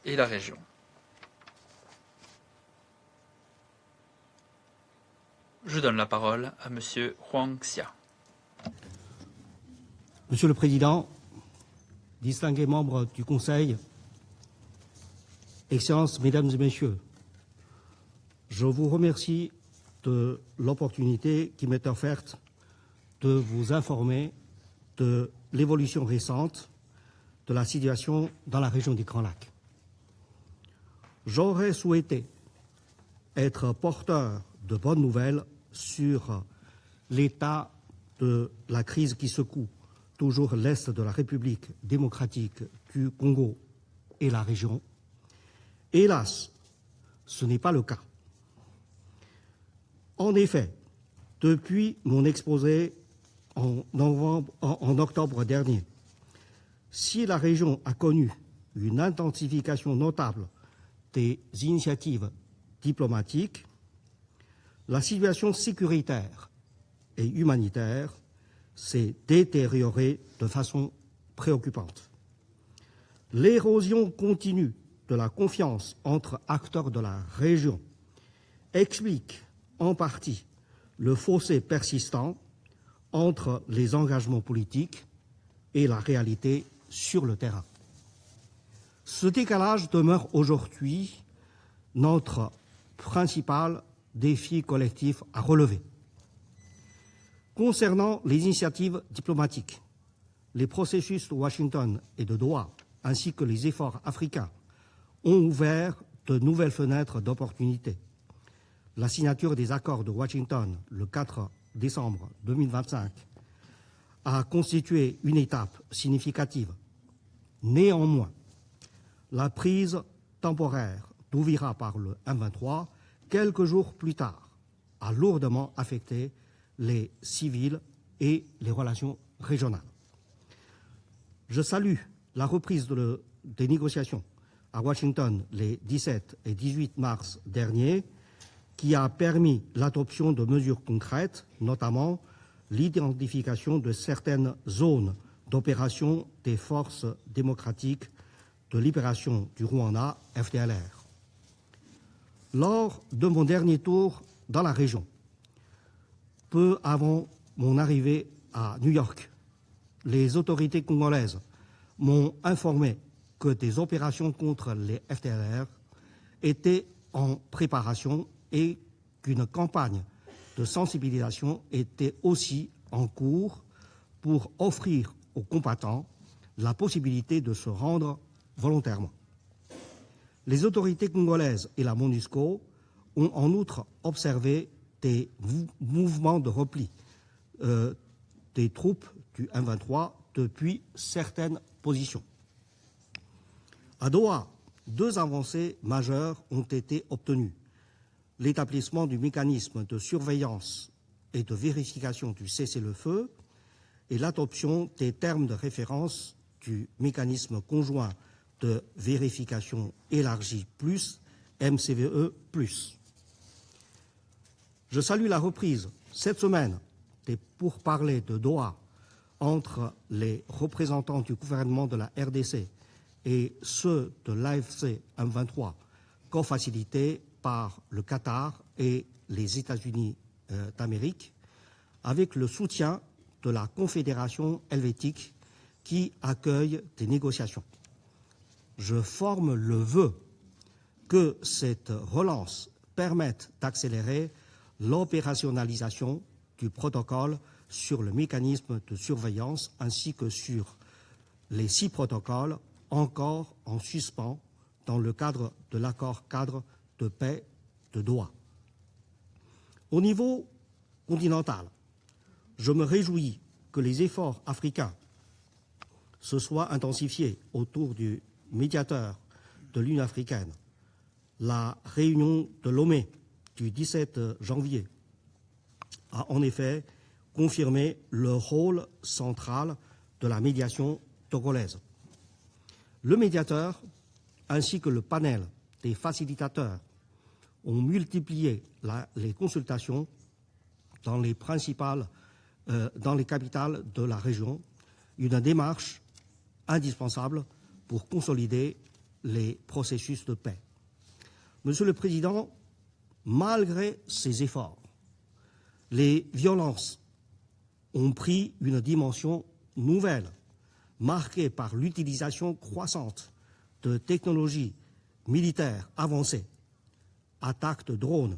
et la région. Je donne la parole à M. Huang Xia. Monsieur le Président, distingués membres du Conseil, Excellences, Mesdames et Messieurs, je vous remercie de l'opportunité qui m'est offerte de vous informer de l'évolution récente de la situation dans la région des Grands Lacs. J'aurais souhaité être porteur de bonnes nouvelles sur l'état de la crise qui secoue toujours l'Est de la République démocratique du Congo et la région. Hélas, ce n'est pas le cas. En effet, depuis mon exposé en octobre dernier, si la région a connu une intensification notable des initiatives diplomatiques, la situation sécuritaire et humanitaire s'est détériorée de façon préoccupante. L'érosion continue de la confiance entre acteurs de la région explique en partie le fossé persistant entre les engagements politiques et la réalité sur le terrain. Ce décalage demeure aujourd'hui notre principal défi collectif à relever. Concernant les initiatives diplomatiques, les processus de Washington et de Doha, ainsi que les efforts africains, ont ouvert de nouvelles fenêtres d'opportunités. La signature des accords de Washington le 4 décembre 2025 a constitué une étape significative. Néanmoins, la prise temporaire d'Ouvira par le M23, quelques jours plus tard, a lourdement affecté les civils et les relations régionales. Je salue la reprise des négociations à Washington les 17 et 18 mars dernier, qui a permis l'adoption de mesures concrètes, notamment l'identification de certaines zones d'opération des forces démocratiques de libération du Rwanda, FDLR. Lors de mon dernier tour dans la région, peu avant mon arrivée à New York, les autorités congolaises m'ont informé que des opérations contre les FDLR étaient en préparation et qu'une campagne de sensibilisation était aussi en cours pour offrir aux combattants la possibilité de se rendre volontairement. Les autorités congolaises et la MONUSCO ont en outre observé des mouvements de repli des troupes du M23 depuis certaines positions. À Doha, deux avancées majeures ont été obtenues. L'établissement du mécanisme de surveillance et de vérification du cessez-le-feu et l'adoption des termes de référence du mécanisme conjoint de vérification élargi plus, MCVE plus. Je salue la reprise cette semaine des pourparlers de Doha entre les représentants du gouvernement de la RDC et ceux de l'AFC M23, co-facilités par le Qatar et les États-Unis d'Amérique, avec le soutien de la Confédération helvétique qui accueille des négociations. Je forme le vœu que cette relance permette d'accélérer l'opérationnalisation du protocole sur le mécanisme de surveillance ainsi que sur les 6 protocoles encore en suspens dans le cadre de l'accord cadre de paix de Doha. Au niveau continental, je me réjouis que les efforts africains se soient intensifiés autour du médiateur de l'Union africaine. La réunion de Lomé du 17 janvier a en effet confirmé le rôle central de la médiation togolaise. Le médiateur ainsi que le panel des facilitateurs ont multiplié les consultations dans les capitales de la région, une démarche indispensable pour consolider les processus de paix. Monsieur le Président, malgré ces efforts, les violences ont pris une dimension nouvelle, marquée par l'utilisation croissante de technologies militaires avancées, attaques de drones,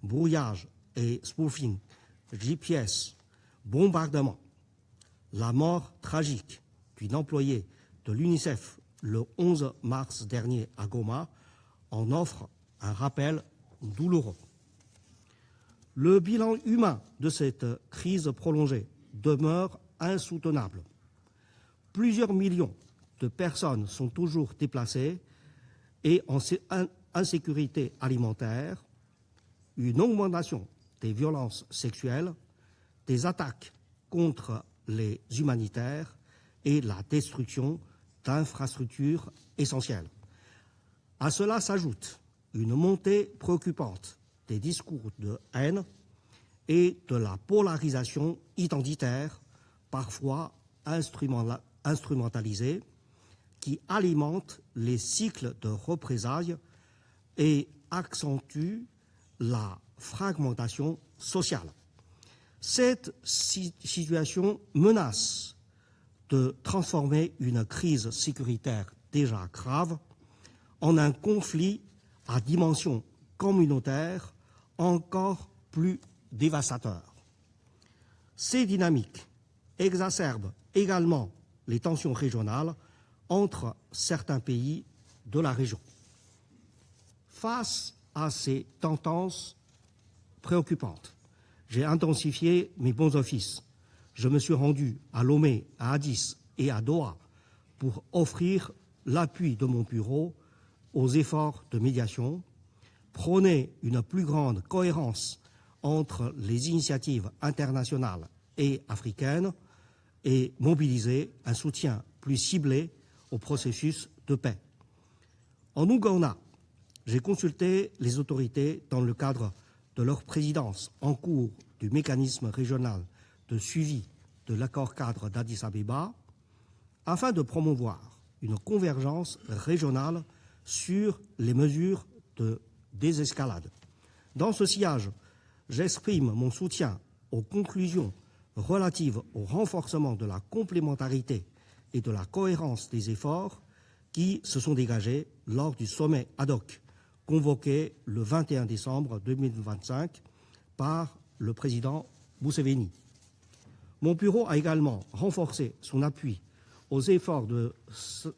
brouillage et spoofing, GPS, bombardements. La mort tragique d'un employé de l'UNICEF le 11 mars dernier à Goma en offre un rappel douloureux. Le bilan humain de cette crise prolongée demeure insoutenable. Plusieurs millions de personnes sont toujours déplacées et en insécurité alimentaire, une augmentation des violences sexuelles, des attaques contre les humanitaires et la destruction d'infrastructures essentielles. À cela s'ajoute une montée préoccupante des discours de haine et de la polarisation identitaire, parfois instrumentalisée, qui alimente les cycles de représailles et accentue la fragmentation sociale. Cette situation menace de transformer une crise sécuritaire déjà grave en un conflit à dimension communautaire encore plus dévastateur. Ces dynamiques exacerbent également les tensions régionales entre certains pays de la région. Face à ces tendances préoccupantes, j'ai intensifié mes bons offices. Je me suis rendu à Lomé, à Addis et à Doha pour offrir l'appui de mon bureau aux efforts de médiation, prôner une plus grande cohérence entre les initiatives internationales et africaines et mobiliser un soutien plus ciblé au processus de paix. En Ouganda, j'ai consulté les autorités dans le cadre de leur présidence en cours du mécanisme régional de suivi de l'accord-cadre d'Addis-Abeba afin de promouvoir une convergence régionale sur les mesures de désescalade. Dans ce sillage, j'exprime mon soutien aux conclusions relatives au renforcement de la complémentarité et de la cohérence des efforts qui se sont dégagés lors du sommet ad hoc convoqué le 21 décembre 2025 par le président Museveni. Mon bureau a également renforcé son appui aux efforts de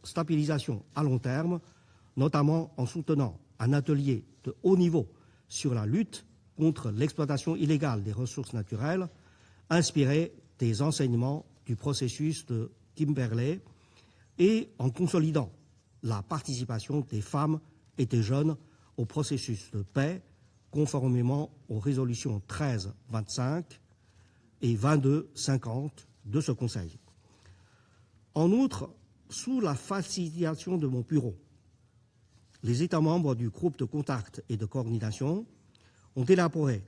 stabilisation à long terme, notamment en soutenant un atelier de haut niveau sur la lutte contre l'exploitation illégale des ressources naturelles, inspiré des enseignements du processus de Kimberley, et en consolidant la participation des femmes et des jeunes au processus de paix, conformément aux résolutions 1325 et 2250 de ce Conseil. En outre, sous la facilitation de mon bureau, les États membres du groupe de contact et de coordination ont élaboré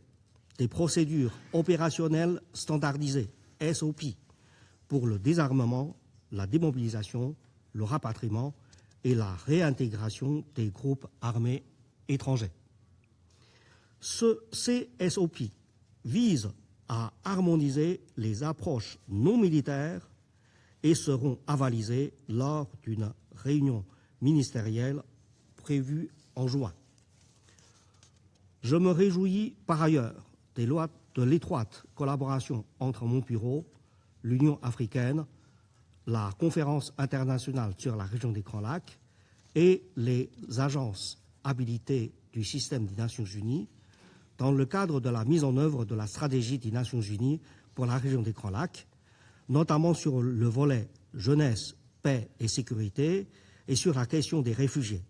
des procédures opérationnelles standardisées, SOP, pour le désarmement, la démobilisation, le rapatriement et la réintégration des groupes armés étrangers. Ces SOP visent à harmoniser les approches non militaires et seront avalisés lors d'une réunion ministérielle prévue en juin. Je me réjouis par ailleurs de l'étroite collaboration entre mon bureau, l'Union africaine, la Conférence internationale sur la région des Grands Lacs et les agences habilitées du système des Nations Unies dans le cadre de la mise en œuvre de la stratégie des Nations Unies pour la région des Grands Lacs, notamment sur le volet jeunesse, paix et sécurité et sur la question des réfugiés.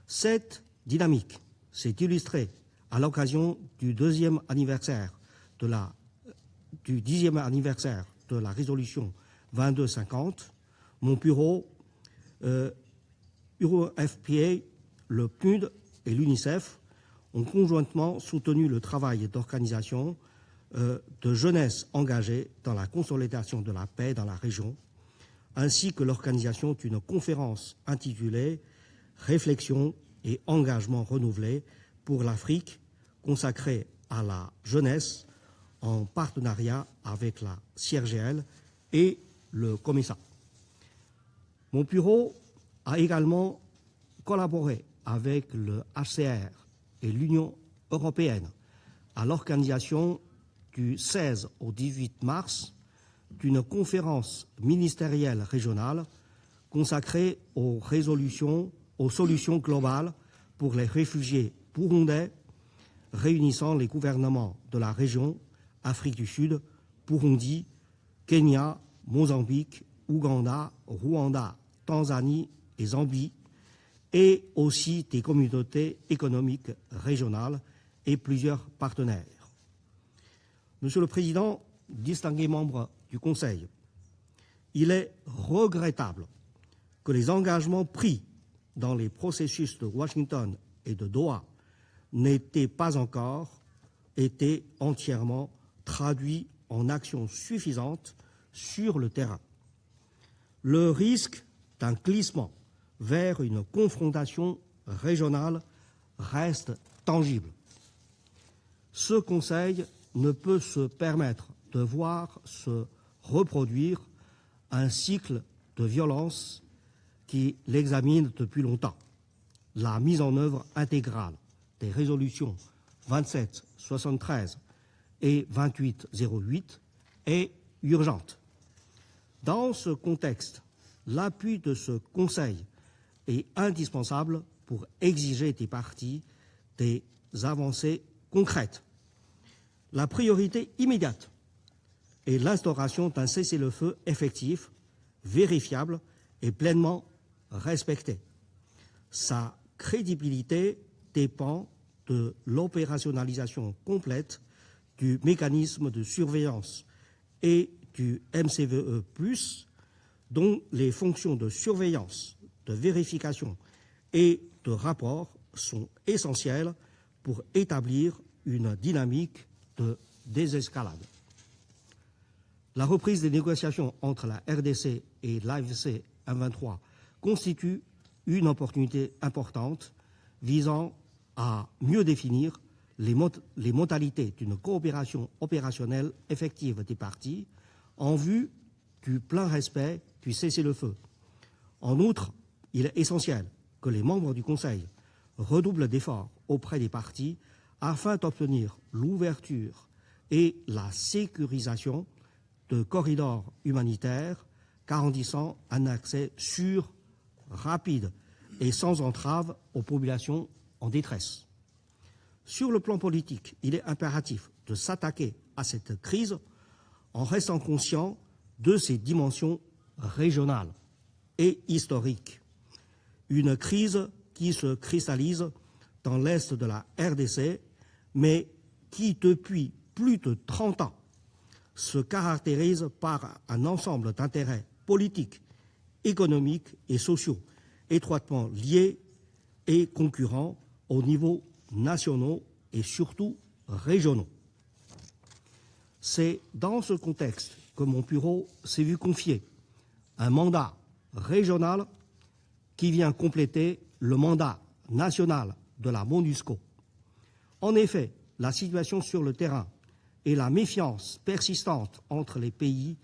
Cette dynamique s'est illustrée à l'occasion du 10e anniversaire de la résolution 2250. Mon bureau, UNFPA, le PNUD et l'UNICEF ont conjointement soutenu le travail d'organisation de jeunesse engagée dans la consolidation de la paix dans la région, ainsi que l'organisation d'une conférence intitulée réflexion et engagement renouvelé pour l'Afrique consacré à la jeunesse en partenariat avec la CIRGL et le COMESA. Mon bureau a également collaboré avec le HCR et l'Union européenne à l'organisation du 16 au 18 mars d'une conférence ministérielle régionale consacrée aux solutions globales pour les réfugiés burundais, réunissant les gouvernements de la région, Afrique du Sud, Burundi, Kenya, Mozambique, Ouganda, Rwanda, Tanzanie et Zambie, et aussi des communautés économiques régionales et plusieurs partenaires. Monsieur le Président, distingués membres du Conseil, il est regrettable que les engagements pris dans les processus de Washington et de Doha n'aient pas encore été entièrement traduits en actions suffisantes sur le terrain. Le risque d'un glissement vers une confrontation régionale reste tangible. Ce Conseil ne peut se permettre de voir se reproduire un cycle de violence qui l'examine depuis longtemps. La mise en œuvre intégrale des résolutions 2773 et 2808 est urgente. Dans ce contexte, l'appui de ce Conseil est indispensable pour exiger des parties des avancées concrètes. La priorité immédiate est l'instauration d'un cessez-le-feu effectif, vérifiable et pleinement respecté. Sa crédibilité dépend de l'opérationnalisation complète du mécanisme de surveillance et du MCVE+, dont les fonctions de surveillance, de vérification et de rapport sont essentielles pour établir une dynamique de désescalade. La reprise des négociations entre la RDC et l'AFC M23 constitue une opportunité importante visant à mieux définir les modalités d'une coopération opérationnelle effective des parties en vue du plein respect du cessez-le-feu. En outre, il est essentiel que les membres du Conseil redoublent d'efforts auprès des parties afin d'obtenir l'ouverture et la sécurisation de corridors humanitaires garantissant un accès sûr, rapide et sans entrave aux populations en détresse. Sur le plan politique, il est impératif de s'attaquer à cette crise en restant conscient de ses dimensions régionales et historiques. Une crise qui se cristallise dans l'est de la RDC, mais qui, depuis plus de 30 ans, se caractérise par un ensemble d'intérêts politiques, économiques et sociaux étroitement liés et concurrents au niveau nationaux et surtout régionaux. C'est dans ce contexte que mon bureau s'est vu confier un mandat régional qui vient compléter le mandat national de la MONUSCO. En effet, la situation sur le terrain et la méfiance persistante entre les pays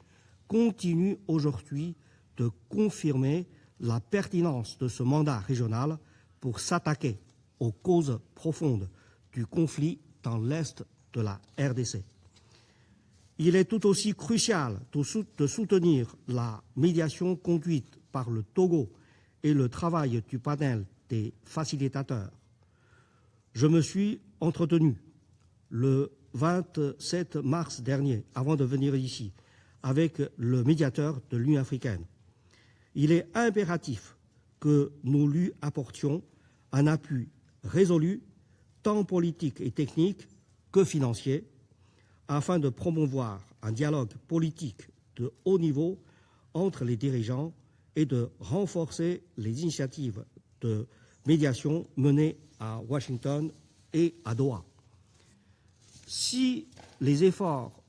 continuent aujourd'hui de confirmer la pertinence de ce mandat régional pour s'attaquer aux causes profondes du conflit dans l'est de la RDC. Il est tout aussi crucial de soutenir la médiation conduite par le Togo et le travail du panel des facilitateurs. Je me suis entretenu le 27 mars dernier, avant de venir ici, avec le médiateur de l'Union africaine. Il est impératif que nous lui apportions un appui résolu, tant politique et technique que financier, afin de promouvoir un dialogue politique de haut niveau entre les dirigeants et de renforcer les initiatives de médiation menées à Washington et à Doha. Si les efforts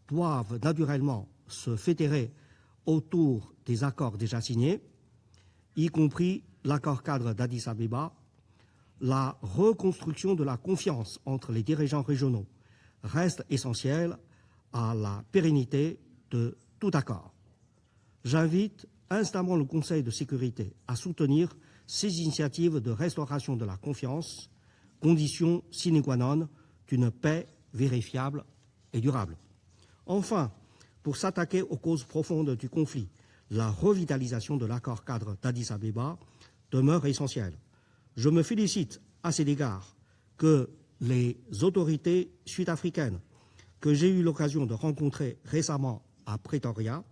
doivent naturellement se fédérer autour des accords déjà signés, y compris l'accord cadre d'Addis Abeba, la reconstruction de la confiance entre les dirigeants régionaux reste essentielle à la pérennité de tout accord. J'invite instamment le Conseil de sécurité à soutenir ces initiatives de restauration de la confiance, condition sine qua non d'une paix vérifiable et durable. Enfin, pour s'attaquer aux causes profondes du conflit, la revitalisation de l'accord cadre d'Addis Abeba demeure essentielle. Je me félicite à cet égard que les autorités sud-africaines que j'ai eu l'occasion de rencontrer récemment à Pretoria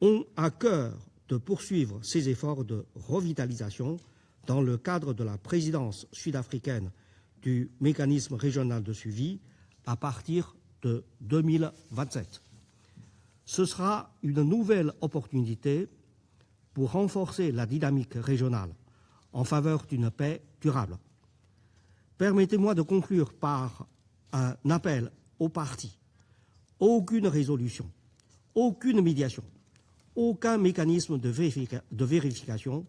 ont à cœur de poursuivre ces efforts de revitalisation dans le cadre de la présidence sud-africaine du mécanisme régional de suivi à partir de 2027. Ce sera une nouvelle opportunité pour renforcer la dynamique régionale en faveur d'une paix durable. Permettez-moi de conclure par un appel aux partis. Aucune résolution, aucune médiation, aucun mécanisme de vérification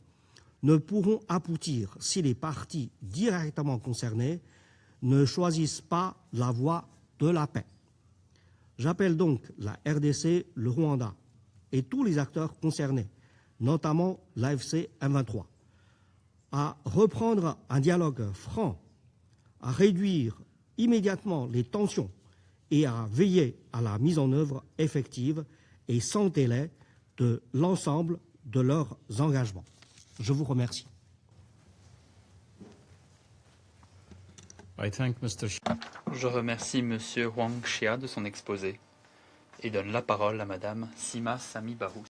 ne pourront aboutir si les partis directement concernés ne choisissent pas la voie de la paix. J'appelle donc la RDC, le Rwanda et tous les acteurs concernés, notamment l'AFC M23, à reprendre un dialogue franc, à réduire immédiatement les tensions et à veiller à la mise en œuvre effective et sans délai de l'ensemble de leurs engagements. Je vous remercie. Je remercie M. Huang Xia de son exposé et donne la parole à Mme Sima Sami Barous.